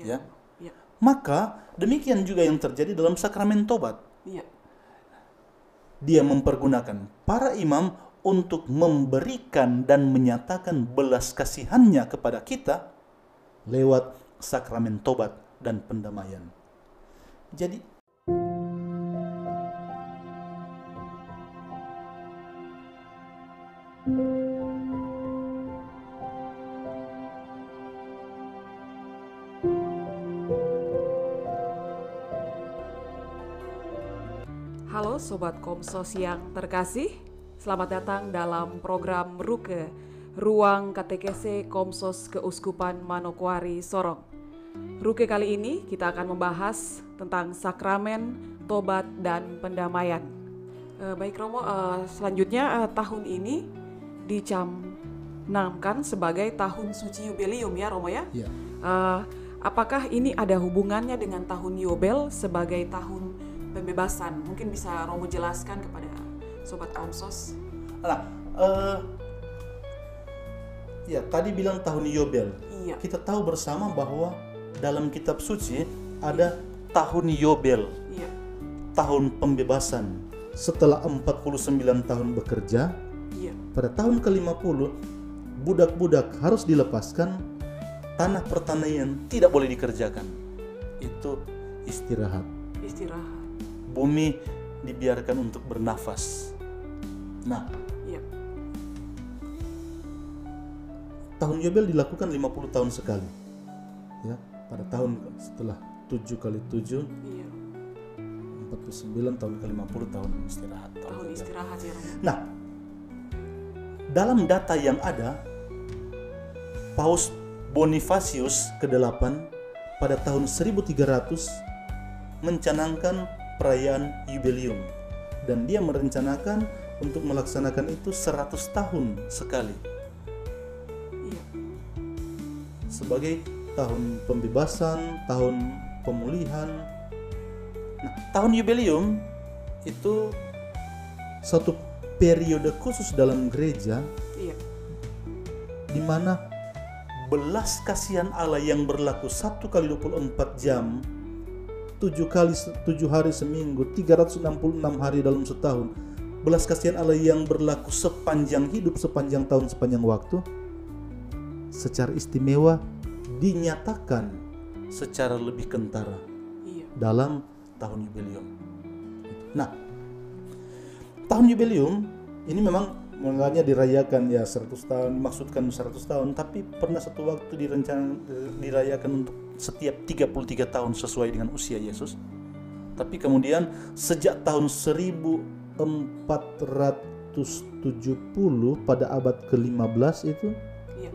Ya. Ya. Maka demikian juga yang terjadi dalam sakramen tobat. Ya. Dia mempergunakan para imam untuk memberikan dan menyatakan belas kasihannya kepada kita lewat sakramen tobat dan pendamaian. Jadi Halo Sobat Komsos yang terkasih, selamat datang dalam program Ruke, Ruang Katekese Komsos Keuskupan Manokwari Sorong. Ruke kali ini kita akan membahas tentang sakramen, tobat, dan pendamaian. Baik Romo, selanjutnya tahun ini dicanangkan sebagai tahun suci Yubelium ya Romo ya? ya. Apakah ini ada hubungannya dengan tahun Yobel sebagai tahun pembebasan? Mungkin bisa Romo jelaskan kepada Sobat Komsos. Nah, ya tadi bilang tahun Yobel. Iya. Kita tahu bersama bahwa dalam kitab suci ada tahun Yobel, Iya. tahun pembebasan. Setelah 49 tahun bekerja, Iya. pada tahun ke-50 budak-budak harus dilepaskan, tanah pertanian tidak boleh dikerjakan. Itu istirahat. Istirahat. Bumi dibiarkan untuk bernafas. Nah, Iya. tahun Yobel dilakukan 50 tahun sekali. Ya, pada tahun setelah 7 kali 7, Iya. 49 tahun ke-50 tahun istirahat. Tahun Yobel. istirahat ya Romo. Nah, dalam data yang ada, Paus Bonifasius ke-8 pada tahun 1300 mencanangkan perayaan Yubelium, dan dia merencanakan untuk melaksanakan itu 100 tahun sekali Iya. sebagai tahun pembebasan, tahun pemulihan. Nah, tahun Yubelium itu satu periode khusus dalam gereja Iya. di mana belas kasihan Allah yang berlaku 1 kali 24 jam, 7 hari seminggu, 366 hari dalam setahun. Belas kasihan Allah yang berlaku sepanjang hidup, sepanjang tahun, sepanjang waktu, secara istimewa dinyatakan secara lebih kentara Iya. dalam tahun Yubelium. Nah, tahun Yubelium ini memang mulanya dirayakan ya 100 tahun, dimaksudkan 100 tahun, tapi pernah satu waktu dirayakan untuk setiap 33 tahun sesuai dengan usia Yesus. Tapi kemudian sejak tahun 1470 pada abad ke-15 itu Iya.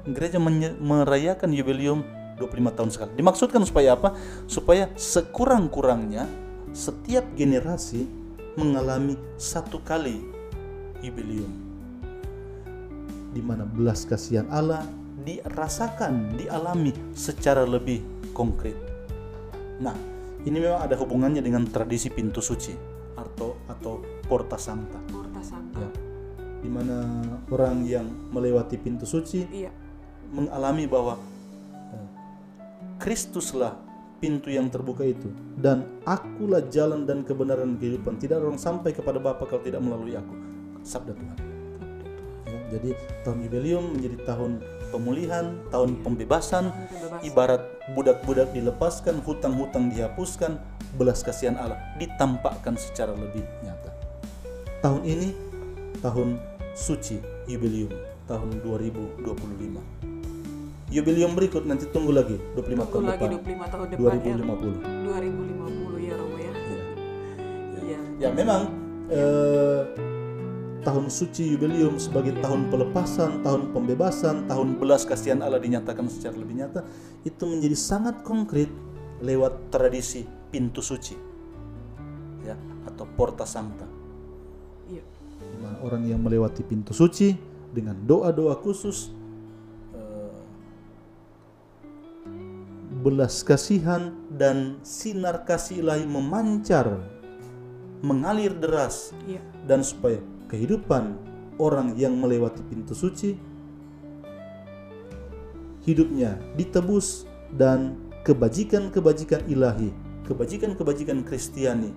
gereja merayakan Yubelium 25 tahun sekali. Dimaksudkan supaya apa? Supaya sekurang-kurangnya setiap generasi mengalami satu kali Yubelium, di mana belas kasihan Allah dirasakan, dialami secara lebih konkret. Nah, ini memang ada hubungannya dengan tradisi pintu suci atau Porta Sancta. Porta Sancta. Ya, di mana orang yang melewati pintu suci Iya. mengalami bahwa Kristuslah pintu yang terbuka itu, dan akulah jalan dan kebenaran kehidupan. Tidak ada orang sampai kepada Bapa kalau tidak melalui aku. Sabda Tuhan. Ya, jadi tahun Yubelium menjadi tahun pemulihan, tahun pembebasan. Ibarat budak-budak dilepaskan, hutang-hutang dihapuskan, belas kasihan Allah ditampakkan secara lebih nyata. Tahun ini tahun suci Yubelium, tahun 2025. Yubelium berikut nanti tunggu lagi 25 tahun lagi depan. 25 tahun depan 2050. ya. 2050 ya Romo ya. Ya. Iya. Ya memang tahun suci Yubelium sebagai tahun pelepasan, tahun pembebasan, tahun belas kasihan Allah dinyatakan secara lebih nyata, itu menjadi sangat konkret lewat tradisi pintu suci, ya, atau Porta Sancta. Iya. Di mana orang yang melewati pintu suci dengan doa-doa khusus, belas kasihan dan sinar kasih ilahi memancar, mengalir deras, Iya. dan supaya kehidupan orang yang melewati pintu suci, hidupnya ditebus dan kebajikan-kebajikan ilahi, kebajikan-kebajikan Kristiani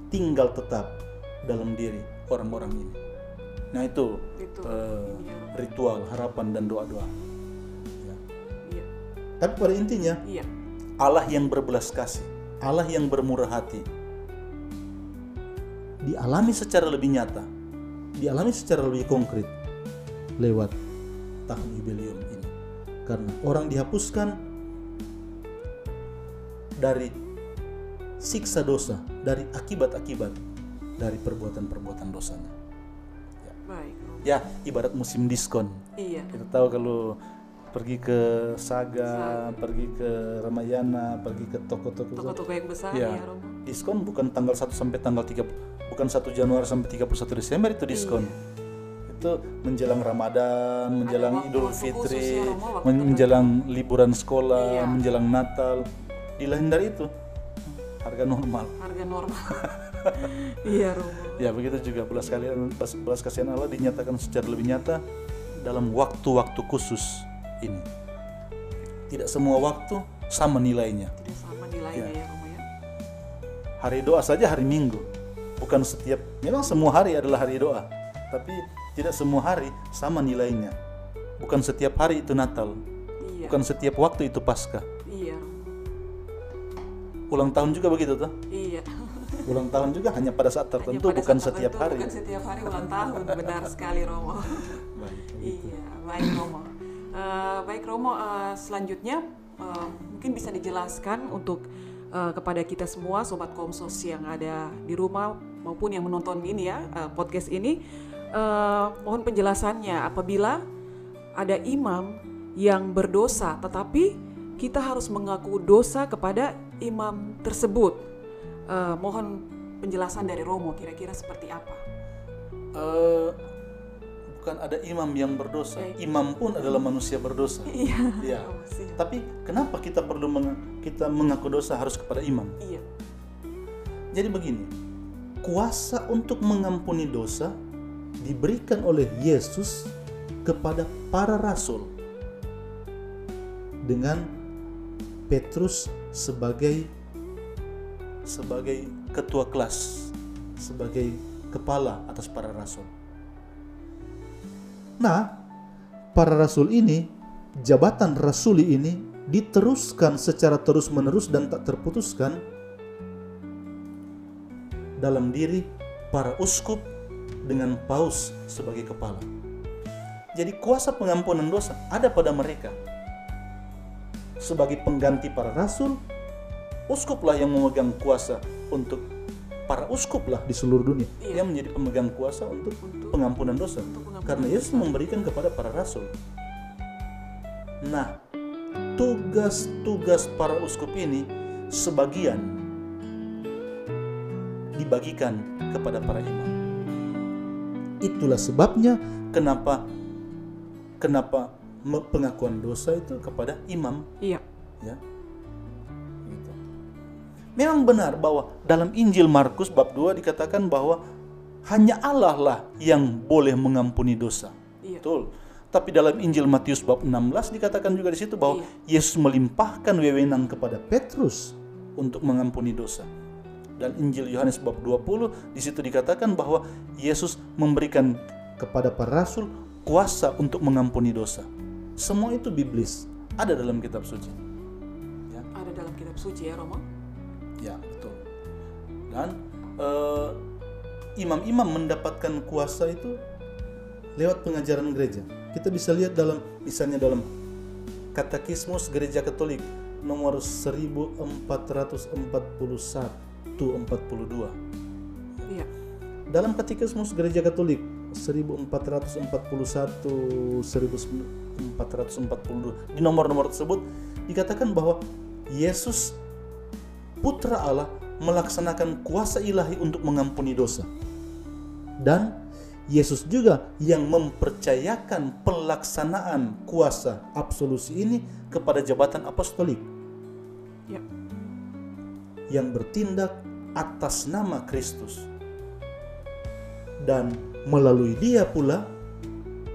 tinggal tetap dalam diri orang-orang ini. Nah itu ritual, harapan dan doa-doa. Ya. Iya. Tapi pada intinya Iya. Allah yang berbelas kasih, Allah yang bermurah hati, dialami secara lebih nyata, dialami secara lebih konkret lewat tahun jubileum ini. Karena orang dihapuskan dari siksa dosa, dari akibat-akibat dari perbuatan-perbuatan dosanya. Baik. Ya, ibarat musim diskon. Iya. Kita tahu kalau pergi ke Saga, pergi ke Ramayana, pergi ke Toko-toko yang besar ya, ya, Romo. diskon bukan tanggal 1 sampai tanggal 3, bukan 1 Januari sampai 31 Desember itu diskon. Itu menjelang Ramadan, menjelang Idul Fitri, ya, Romo, menjelang liburan sekolah, menjelang Natal. Di lain dari itu harga normal. Harga normal. Iya, Romo. Ya, begitu juga belas kasihan Allah dinyatakan secara lebih nyata dalam waktu-waktu khusus ini. Tidak semua waktu sama nilainya. Tidak sama nilainya ya, Romo ya. Hari doa saja hari Minggu. Bukan setiap, memang semua hari adalah hari doa, tapi tidak semua hari sama nilainya. Bukan setiap hari itu Natal. Iya. Bukan setiap waktu itu Paskah. Iya, Romo. Ulang tahun juga begitu toh? Iya. Ulang tahun juga hanya pada saat tertentu, Hanya pada bukan saat setiap tertentu, hari. Bukan setiap hari ulang tahun, benar sekali, Romo. Baik. Iya, baik, Romo. Baik, Romo, selanjutnya mungkin bisa dijelaskan untuk kepada kita semua Sobat Komsos yang ada di rumah maupun yang menonton ini ya, podcast ini, mohon penjelasannya apabila ada imam yang berdosa tetapi kita harus mengaku dosa kepada imam tersebut. Mohon penjelasan dari Romo, kira-kira seperti apa? Bukan ada imam yang berdosa, imam pun adalah manusia berdosa. Iya. Ya. Tapi kenapa kita perlu kita mengaku dosa harus kepada imam? Iya. Jadi begini, kuasa untuk mengampuni dosa diberikan oleh Yesus kepada para rasul dengan Petrus sebagai ketua kelas, sebagai kepala atas para rasul. Nah, para rasul ini, jabatan rasuli ini diteruskan secara terus-menerus dan tak terputuskan dalam diri para uskup dengan paus sebagai kepala. Jadi kuasa pengampunan dosa ada pada mereka. Sebagai pengganti para rasul, uskuplah yang memegang kuasa untuk para uskuplah di seluruh dunia yang menjadi pemegang kuasa untuk pengampunan dosa. Karena Yesus memberikan kepada para rasul. Nah, tugas-tugas para uskup ini sebagian dibagikan kepada para imam. Itulah sebabnya kenapa pengakuan dosa itu kepada imam. Iya. Ya. Gitu. Memang benar bahwa dalam Injil Markus bab 2 dikatakan bahwa hanya Allah lah yang boleh mengampuni dosa. Iya. Betul. Tapi dalam Injil Matius bab 16 dikatakan juga di situ bahwa Yesus melimpahkan wewenang kepada Petrus untuk mengampuni dosa. Dan Injil Yohanes bab 20 di situ dikatakan bahwa Yesus memberikan kepada para rasul kuasa untuk mengampuni dosa. Semua itu biblis, ada dalam kitab suci. Ya. Ada dalam kitab suci ya, Romo? Ya, betul. Dan imam-imam mendapatkan kuasa itu lewat pengajaran gereja. Kita bisa lihat misalnya dalam Katekismus Gereja Katolik nomor 1441-42. Iya. Dalam Katekismus Gereja Katolik 1441-1442 di nomor-nomor tersebut dikatakan bahwa Yesus Putra Allah melaksanakan kuasa ilahi untuk mengampuni dosa. Dan Yesus juga yang mempercayakan pelaksanaan kuasa absolusi ini kepada jabatan apostolik. Ya. Yang bertindak atas nama Kristus. Dan melalui dia pula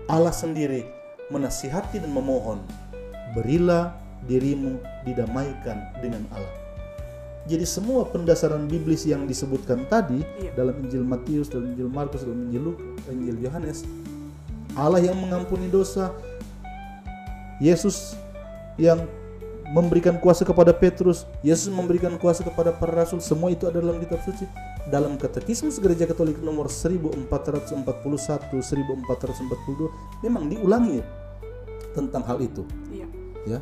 Allah sendiri menasihati dan memohon, berilah dirimu didamaikan dengan Allah. Jadi semua pendasaran biblis yang disebutkan tadi dalam Injil Matius, dalam Injil Markus, dalam Injil Lukas, Injil Yohanes, Allah yang mengampuni dosa, Yesus yang memberikan kuasa kepada Petrus, Yesus memberikan kuasa kepada para rasul, semua itu ada dalam kitab suci. Dalam Katekismus Gereja Katolik nomor 1441, 1442 memang diulangi tentang hal itu. Ya.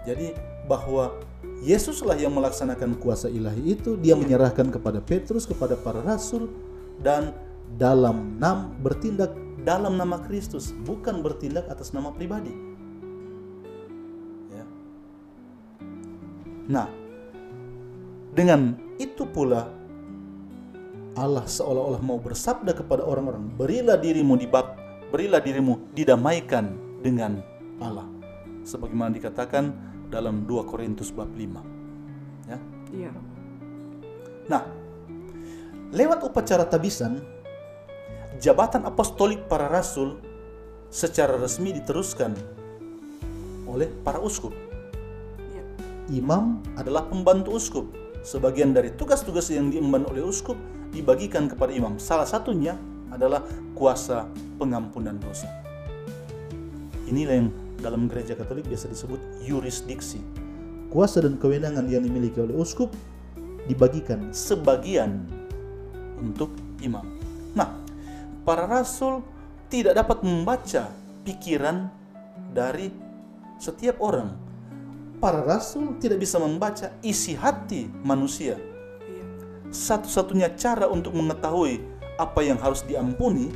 Jadi bahwa Yesuslah yang melaksanakan kuasa ilahi itu, dia menyerahkan kepada Petrus, kepada para rasul, dan bertindak dalam nama Kristus, bukan bertindak atas nama pribadi. Ya. Nah, dengan itu pula Allah seolah-olah mau bersabda kepada orang-orang, berilah dirimu didamaikan dengan Allah. Sebagaimana dikatakan dalam 2 Korintus bab 5. Ya. Iya. Nah, lewat upacara tabisan, jabatan apostolik para rasul secara resmi diteruskan oleh para uskup. Iya. Imam adalah pembantu uskup. Sebagian dari tugas-tugas yang diemban oleh uskup dibagikan kepada imam. Salah satunya adalah kuasa pengampunan dosa. Inilah yang dalam gereja Katolik biasa disebut yurisdiksi. Kuasa dan kewenangan yang dimiliki oleh uskup dibagikan sebagian untuk imam. Nah, para rasul tidak dapat membaca pikiran dari setiap orang. Para rasul tidak bisa membaca isi hati manusia. Satu-satunya cara untuk mengetahui apa yang harus diampuni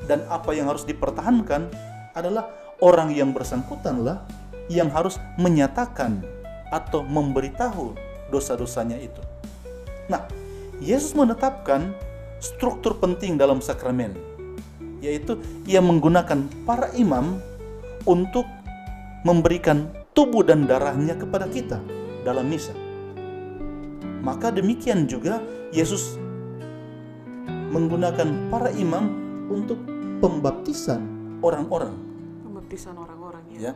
dan apa yang harus dipertahankan adalah orang yang bersangkutanlah yang harus menyatakan atau memberitahu dosa-dosanya itu. Nah, Yesus menetapkan struktur penting dalam sakramen, yaitu ia menggunakan para imam untuk memberikan tubuh dan darahnya kepada kita dalam misa. Maka demikian juga Yesus menggunakan para imam untuk pembaptisan orang-orang. Pembaptisan orang-orang Ya.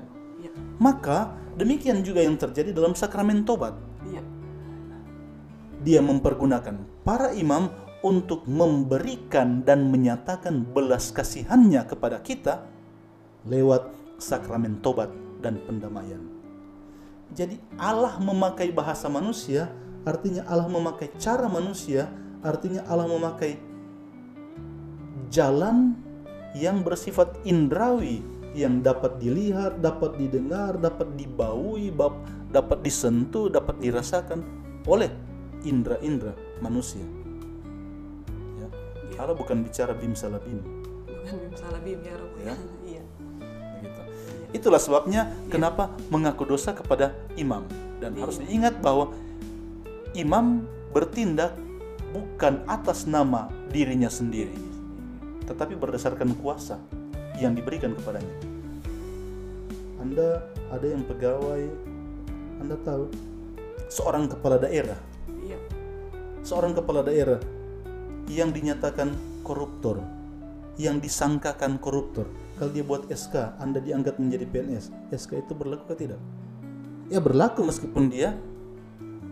Maka demikian juga yang terjadi dalam sakramen tobat. Dia mempergunakan para imam untuk memberikan dan menyatakan belas kasihannya kepada kita lewat sakramen tobat dan pendamaian. Jadi Allah memakai bahasa manusia, artinya Allah memakai cara manusia, artinya Allah memakai jalan yang bersifat indrawi, yang dapat dilihat, dapat didengar, dapat dibaui, dapat disentuh, dapat dirasakan oleh indra-indra manusia. Ya. Allah bukan bicara bim salah bim. Bukan bim salah bim ya Rob. Ya. Iya. Begitu. Itulah sebabnya kenapa mengaku dosa kepada imam. Dan harus diingat bahwa imam bertindak bukan atas nama dirinya sendiri, tetapi berdasarkan kuasa yang diberikan kepadanya. Anda ada yang pegawai, Anda tahu, seorang kepala daerah, seorang kepala daerah yang dinyatakan koruptor, yang disangkakan koruptor. Kalau dia buat SK, Anda diangkat menjadi PNS, SK itu berlaku atau tidak? Ya berlaku meskipun dia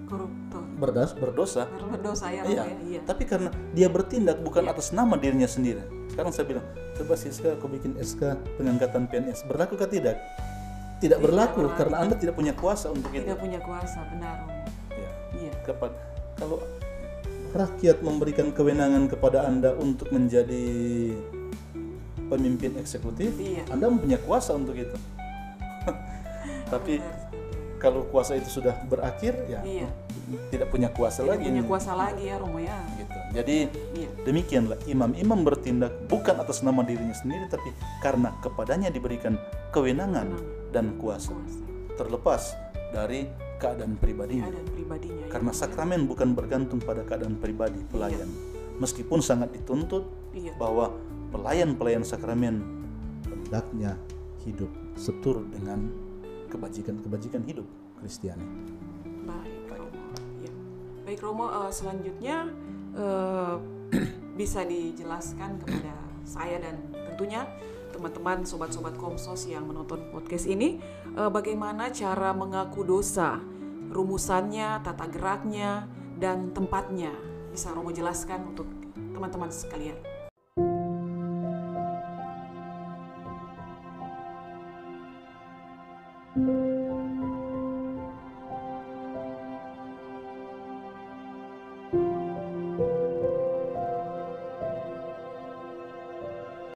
koruptor, berdosa. Berdosa ya. Iya. Tapi karena dia bertindak bukan atas nama dirinya sendiri. Sekarang saya bilang, coba Siska aku bikin SK pengangkatan PNS, berlaku atau tidak? Tidak berlaku karena Anda tidak punya kuasa untuk itu. Tidak punya kuasa, benar. Iya. Kalau rakyat memberikan kewenangan kepada Anda untuk menjadi pemimpin eksekutif, Anda mempunyai kuasa untuk itu. Tapi kalau kuasa itu sudah berakhir, tidak punya kuasa lagi. Tidak punya kuasa lagi ya Romo ya. Gitu. Jadi demikianlah imam bubertindak bukan atas nama dirinya sendiri, tapi karena kepadanya diberikan kewenangan dan kuasa. Terlepas dari keadaan pribadinya. Karena sakramen bukan bergantung pada keadaan pribadi pelayan. Meskipun sangat dituntut bahwa pelayan-pelayan sakramen hendaknya hidup seturut dengan kebajikan hidup Kristiani. Baik Romo, selanjutnya bisa dijelaskan kepada saya dan tentunya teman-teman sobat-sobat Komsos yang menonton podcast ini, bagaimana cara mengaku dosa, rumusannya, tata geraknya, dan tempatnya. Bisa Romo jelaskan untuk teman-teman sekalian?